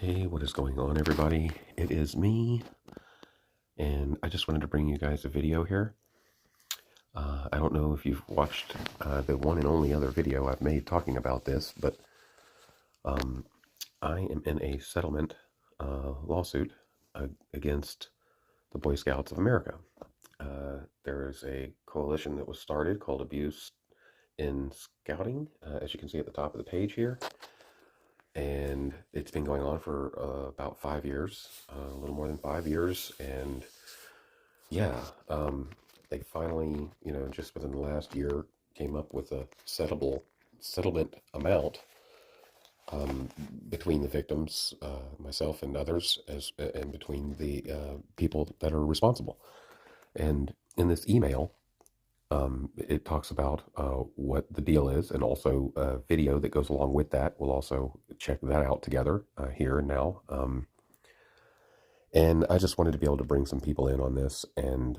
Hey, what is going on, everybody? It is me, and I just wanted to bring you guys a video here. I don't know if you've watched the one and only other video I've made talking about this, but I am in a settlement lawsuit against the Boy Scouts of America. There is a coalition that was started called Abuse in Scouting, as you can see at the top of the page here. And it's been going on for about 5 years, a little more than 5 years. And yeah, they finally, just within the last year, came up with a settlement amount between the victims, myself and others, and between the people that are responsible. And in this email, it talks about what the deal is, and also a video that goes along with that. We'll also check that out together here and now. And I just wanted to be able to bring some people in on this and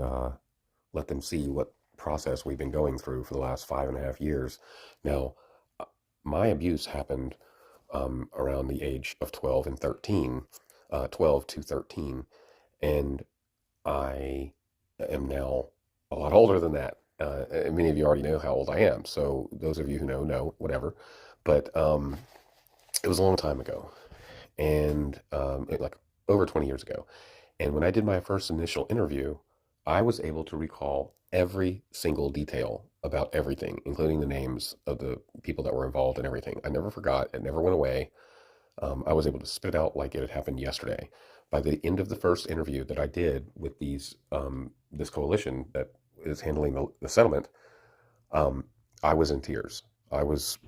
let them see what process we've been going through for the last 5.5 years. Now, my abuse happened around the age of 12 and 13, 12 to 13, and I am now a lot older than that. Many of you already know how old I am, so those of you who know, whatever. But it was a long time ago, and like over 20 years ago. And when I did my first initial interview, I was able to recall every single detail about everything, including the names of the people that were involved and everything. I never forgot. It never went away. I was able to spit it out like it had happened yesterday. By the end of the first interview that I did with this coalition that is handling the settlement, I was in tears. I was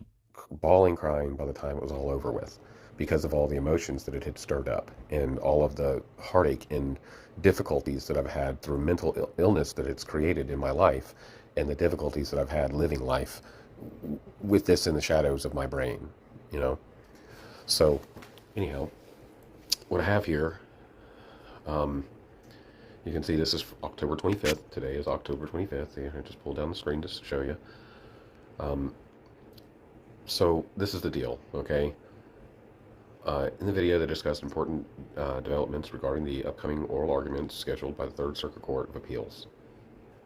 bawling, crying by the time it was all over with, because of all the emotions that it had stirred up and all of the heartache and difficulties that I've had through mental illness that it's created in my life, and the difficulties that I've had living life with this in the shadows of my brain, you know? So, anyhow, what I have here, you can see this is October 25th. Today is October 25th. I just pulled down the screen just to show you. So this is the deal, okay? In the video, they discussed important developments regarding the upcoming oral arguments scheduled by the Third Circuit Court of Appeals.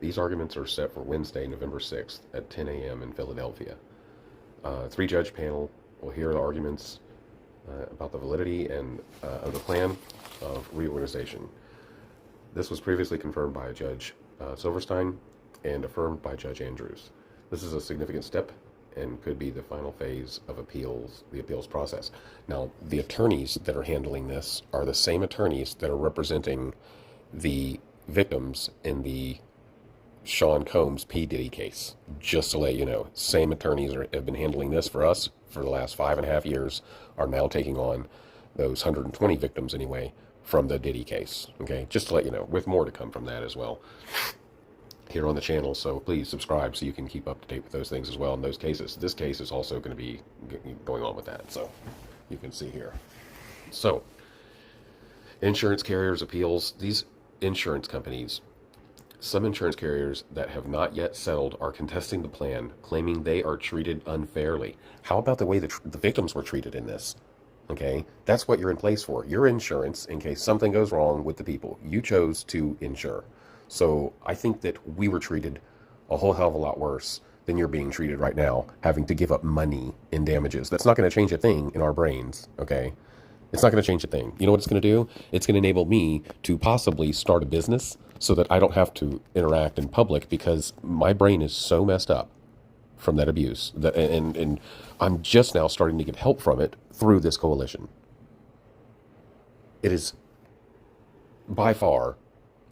These arguments are set for Wednesday, November 6th at 10 a.m. in Philadelphia. Three-judge panel will hear the arguments about the validity and of the plan of reorganization. This was previously confirmed by Judge Silverstein and affirmed by Judge Andrews. This is a significant step and could be the final phase of the appeals process. Now, the attorneys that are handling this are the same attorneys that are representing the victims in the Sean Combs P. Diddy case. Just to let you know, same attorneys have been handling this for us for the last 5.5 years, are now taking on those 120 victims anyway from the Diddy case. Okay, just to let you know, with more to come from that as well here on the channel. So please subscribe so you can keep up to date with those things as well in those cases. This case is also going to be going on with that, so you can see here. So, insurance carriers appeals. These insurance companies, some insurance carriers that have not yet settled, are contesting the plan, claiming they are treated unfairly. How about the way the victims were treated in this? Okay, that's what you're in place for. Your insurance, in case something goes wrong with the people you chose to insure. So I think that we were treated a whole hell of a lot worse than you're being treated right now, having to give up money in damages. That's not going to change a thing in our brains, okay? It's not going to change a thing. You know what it's going to do? It's going to enable me to possibly start a business so that I don't have to interact in public, because my brain is so messed up from that abuse, and I'm just now starting to get help from it through this coalition. It is by far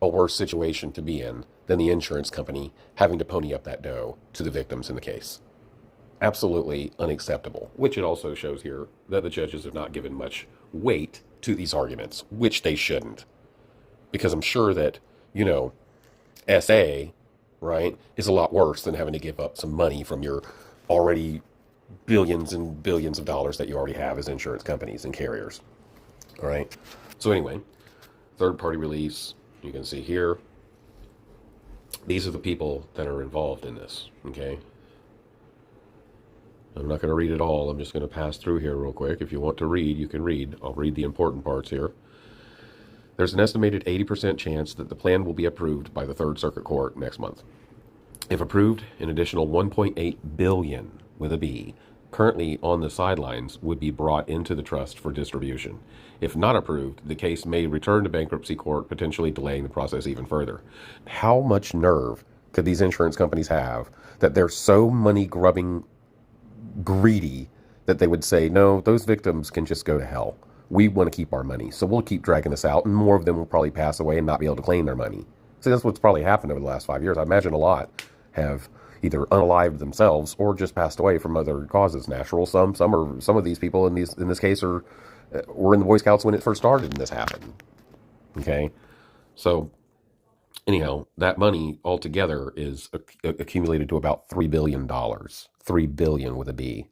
a worse situation to be in than the insurance company having to pony up that dough to the victims in the case. Absolutely unacceptable, which it also shows here that the judges have not given much weight to these arguments, which they shouldn't. Because I'm sure that, SA, right, is a lot worse than having to give up some money from your already billions and billions of dollars that you already have as insurance companies and carriers. All right. So anyway, third-party release. You can see here, these are the people that are involved in this, okay? I'm not going to read it all. I'm just going to pass through here real quick. If you want to read, you can read. I'll read the important parts here. There's an estimated 80% chance that the plan will be approved by the Third Circuit Court next month. If approved, an additional 1.8 billion with a B currently on the sidelines would be brought into the trust for distribution. If not approved, the case may return to bankruptcy court, potentially delaying the process even further. How much nerve could these insurance companies have that they're so money grubbing greedy that they would say, no, those victims can just go to hell. We want to keep our money, so we'll keep dragging this out, and more of them will probably pass away and not be able to claim their money. See, that's what's probably happened over the last 5 years. I imagine a lot have either unalived themselves or just passed away from other causes, natural. Some of these people in this case were in the Boy Scouts when it first started and this happened. Okay, so anyhow, that money altogether is accumulated to about $3 billion. $3 billion with a B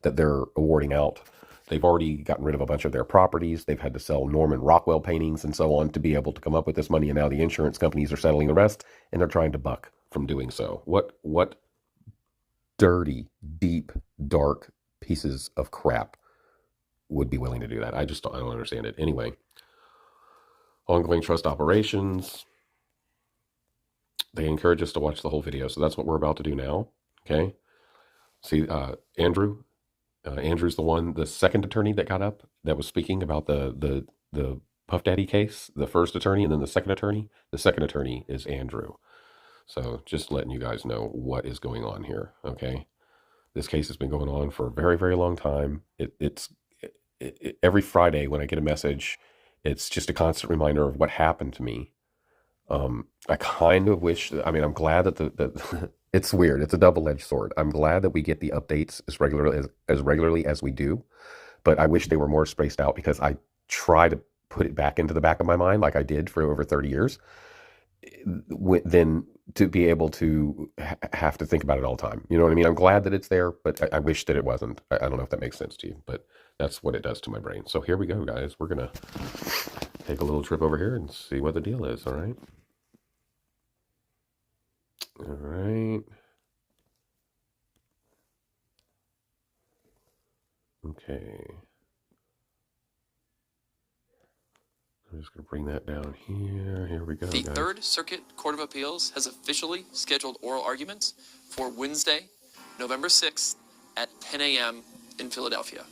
that they're awarding out. They've already gotten rid of a bunch of their properties. They've had to sell Norman Rockwell paintings and so on to be able to come up with this money. And now the insurance companies are settling the rest, and they're trying to buck from doing so. What dirty, deep, dark pieces of crap would be willing to do that? I don't understand it. Anyway, ongoing trust operations. They encourage us to watch the whole video, so that's what we're about to do now. Okay. See, Andrew. Andrew's the second attorney that got up that was speaking about the Puff Daddy case. The first attorney, and then the second attorney. The second attorney is Andrew. So just letting you guys know what is going on here. Okay. This case has been going on for a very, very long time. It's every Friday when I get a message, it's just a constant reminder of what happened to me. I kind of wish, I'm glad that it's weird. It's a double-edged sword. I'm glad that we get the updates as regularly as we do, but I wish they were more spaced out because I try to put it back into the back of my mind like I did for over 30 years, then to be able to have to think about it all the time. You know what I mean? I'm glad that it's there, but I wish that it wasn't. I don't know if that makes sense to you, but that's what it does to my brain. So here we go, guys. We're going to take a little trip over here and see what the deal is, all right? All right. Okay. I'm just going to bring that down here. Here we go. The Third Circuit Court of Appeals has officially scheduled oral arguments for Wednesday, November 6th at 10 a.m. in Philadelphia.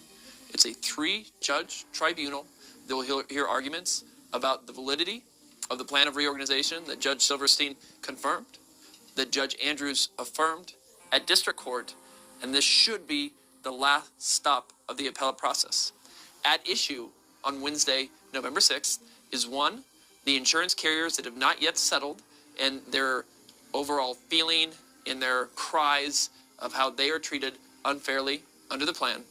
It's a 3-judge tribunal that will hear arguments about the validity of the plan of reorganization that Judge Silverstein confirmed, that Judge Andrews affirmed at district court, and this should be the last stop of the appellate process. At issue on Wednesday, November 6th, is 1, the insurance carriers that have not yet settled and their overall feeling in their cries of how they are treated unfairly under the plan.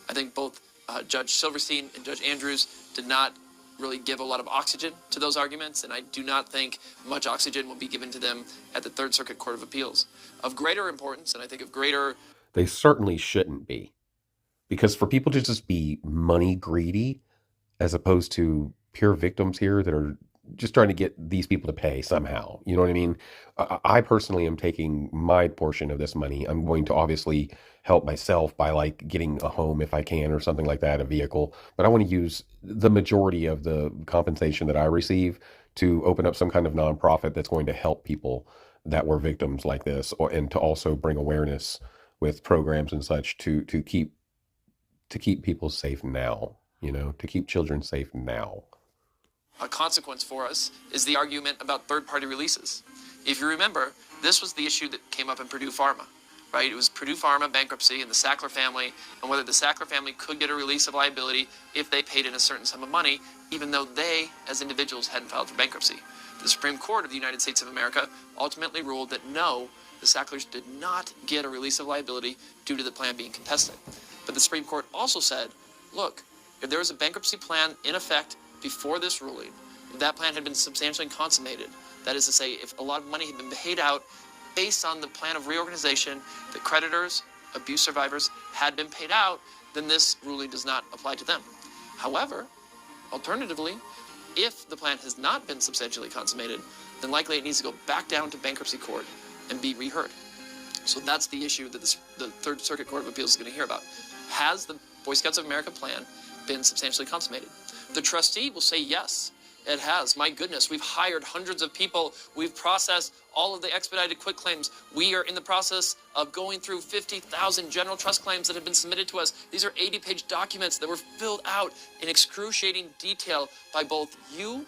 I think both Judge Silverstein and Judge Andrews did not really give a lot of oxygen to those arguments, and I do not think much oxygen will be given to them at the Third Circuit Court of Appeals. Of greater importance, and I think of greater... They certainly shouldn't be. Because for people to just be money greedy, as opposed to pure victims here that are just trying to get these people to pay somehow. You know what I mean? I personally am taking my portion of this money. I'm going to obviously help myself by like getting a home if I can or something like that, a vehicle. But I want to use the majority of the compensation that I receive to open up some kind of nonprofit that's going to help people that were victims like this, and to also bring awareness with programs and such to keep people safe now, to keep children safe now. A consequence for us is the argument about third-party releases. If you remember, this was the issue that came up in Purdue Pharma, right? It was Purdue Pharma bankruptcy and the Sackler family, and whether the Sackler family could get a release of liability if they paid in a certain sum of money, even though they, as individuals, hadn't filed for bankruptcy. The Supreme Court of the United States of America ultimately ruled that no, the Sacklers did not get a release of liability due to the plan being contested. But the Supreme Court also said, look, if there was a bankruptcy plan in effect before this ruling, if that plan had been substantially consummated, that is to say, if a lot of money had been paid out based on the plan of reorganization, that creditors, abuse survivors had been paid out, then this ruling does not apply to them. However, alternatively, if the plan has not been substantially consummated, then likely it needs to go back down to bankruptcy court and be reheard. So that's the issue that the Third Circuit Court of Appeals is going to hear about. Has the Boy Scouts of America plan been substantially consummated? The trustee will say yes, it has. My goodness, we've hired hundreds of people. We've processed all of the expedited quitclaims. We are in the process of going through 50,000 general trust claims that have been submitted to us. These are 80-page documents that were filled out in excruciating detail by both you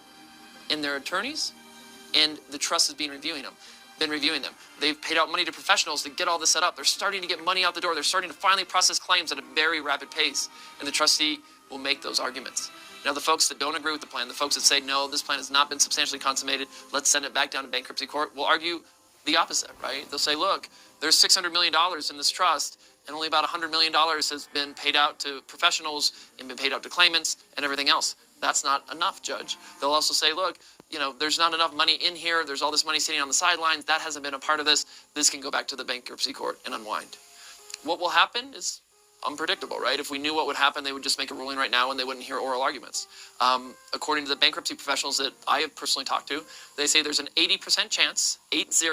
and their attorneys, and the trust has been reviewing them. They've paid out money to professionals to get all this set up. They're starting to get money out the door. They're starting to finally process claims at a very rapid pace, and the trustee will make those arguments. Now, the folks that don't agree with the plan, the folks that say, no, this plan has not been substantially consummated, let's send it back down to bankruptcy court, will argue the opposite, right? They'll say, look, there's $600 million in this trust, and only about $100 million has been paid out to professionals and been paid out to claimants and everything else. That's not enough, Judge. They'll also say, look, there's not enough money in here. There's all this money sitting on the sidelines. That hasn't been a part of this. This can go back to the bankruptcy court and unwind. What will happen is unpredictable, right? If we knew what would happen, they would just make a ruling right now and they wouldn't hear oral arguments. According to the bankruptcy professionals that I have personally talked to, they say there's an 80% chance, 80,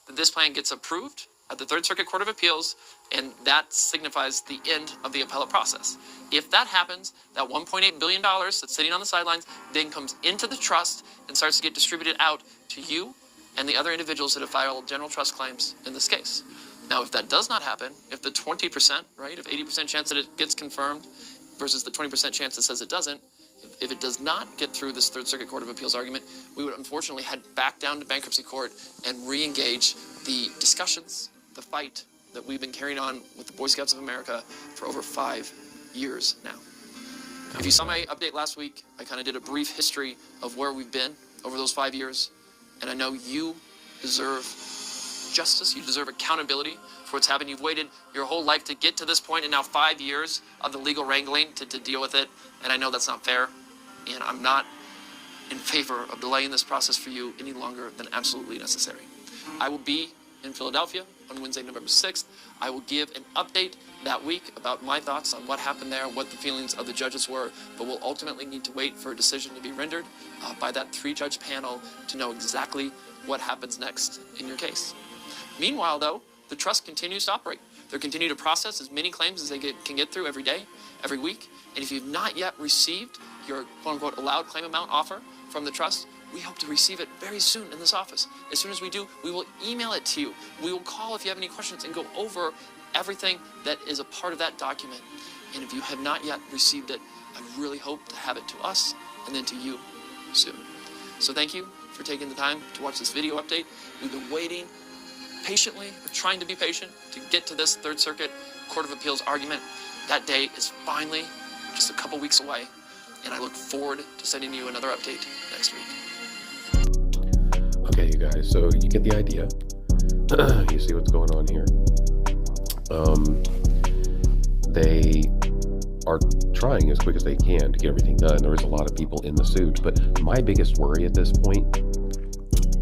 that this plan gets approved at the Third Circuit Court of Appeals, and that signifies the end of the appellate process. If that happens, that $1.8 billion that's sitting on the sidelines then comes into the trust and starts to get distributed out to you and the other individuals that have filed general trust claims in this case. Now, if that does not happen, if the 20%, right, if 80% chance that it gets confirmed versus the 20% chance that says it doesn't, if it does not get through this Third Circuit Court of Appeals argument, we would unfortunately head back down to bankruptcy court and re-engage the discussions, the fight that we've been carrying on with the Boy Scouts of America for over 5 years now. If you saw my update last week, I kind of did a brief history of where we've been over those 5 years, and I know you deserve justice, you deserve accountability for what's happened. You've waited your whole life to get to this point, and now 5 years of the legal wrangling to deal with it, and I know that's not fair, and I'm not in favor of delaying this process for you any longer than absolutely necessary. I will be in Philadelphia on Wednesday, November 6th. I will give an update that week about my thoughts on what happened there, what the feelings of the judges were, but we'll ultimately need to wait for a decision to be rendered by that 3-judge panel to know exactly what happens next in your case. Meanwhile, though, the trust continues to operate. They'll continue to process as many claims as they can get through every day, every week. And if you've not yet received your quote-unquote allowed claim amount offer from the trust, we hope to receive it very soon in this office. As soon as we do, we will email it to you. We will call if you have any questions and go over everything that is a part of that document. And if you have not yet received it, I really hope to have it to us and then to you soon. So thank you for taking the time to watch this video update. We've been waiting patiently, or trying to be patient, to get to this Third Circuit Court of Appeals argument. That day is finally just a couple weeks away, and I look forward to sending you another update next week. Okay, you guys, so you get the idea. You see what's going on here. They are trying as quick as they can to get everything done. There is a lot of people in the suit, but my biggest worry at this point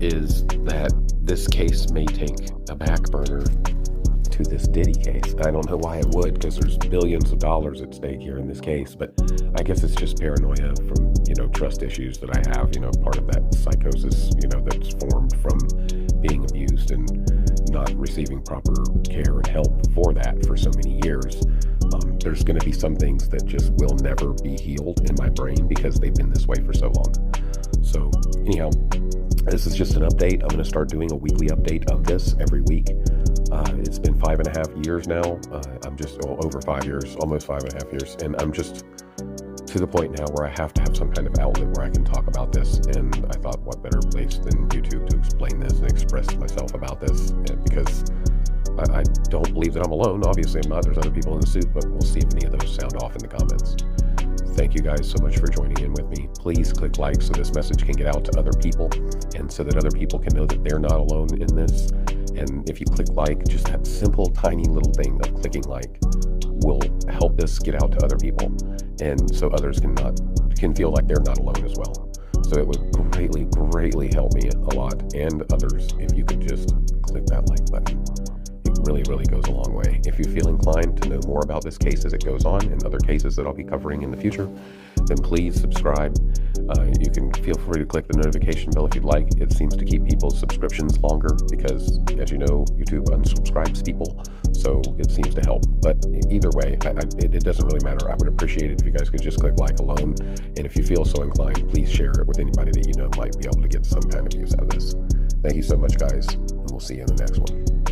is that this case may take a back burner to this Diddy case. I don't know why it would, because there's billions of dollars at stake here in this case, but I guess it's just paranoia from, trust issues that I have, part of that psychosis, that's formed from being abused and not receiving proper care and help for that for so many years. There's going to be some things that just will never be healed in my brain because they've been this way for so long. So anyhow, this is just an update. I'm going to start doing a weekly update of this every week. It's been 5.5 years now. I'm just over 5 years, almost 5.5 years. And I'm just to the point now where I have to have some kind of outlet where I can talk about this. And I thought, what better place than YouTube to explain this and express myself about this? And because I don't believe that I'm alone. Obviously I'm not. There's other people in the suit, but we'll see if any of those sound off in the comments. Thank you guys so much for joining in with me. Please click like so this message can get out to other people and so that other people can know that they're not alone in this. And if you click like, just that simple, tiny little thing of clicking like will help this get out to other people. And so others can feel like they're not alone as well. So it would greatly, greatly help me a lot and others if you could just click that like button. It really, really goes a long way. If you feel inclined to know more about this case as it goes on and other cases that I'll be covering in the future, then please subscribe. You can feel free to click the notification bell if you'd like. It seems to keep people's subscriptions longer because, as you know, YouTube unsubscribes people, so it seems to help. But either way, it doesn't really matter. I would appreciate it if you guys could just click like alone, and if you feel so inclined, please share it with anybody that you know might be able to get some kind of use out of this. Thank you so much, guys, and we'll see you in the next one.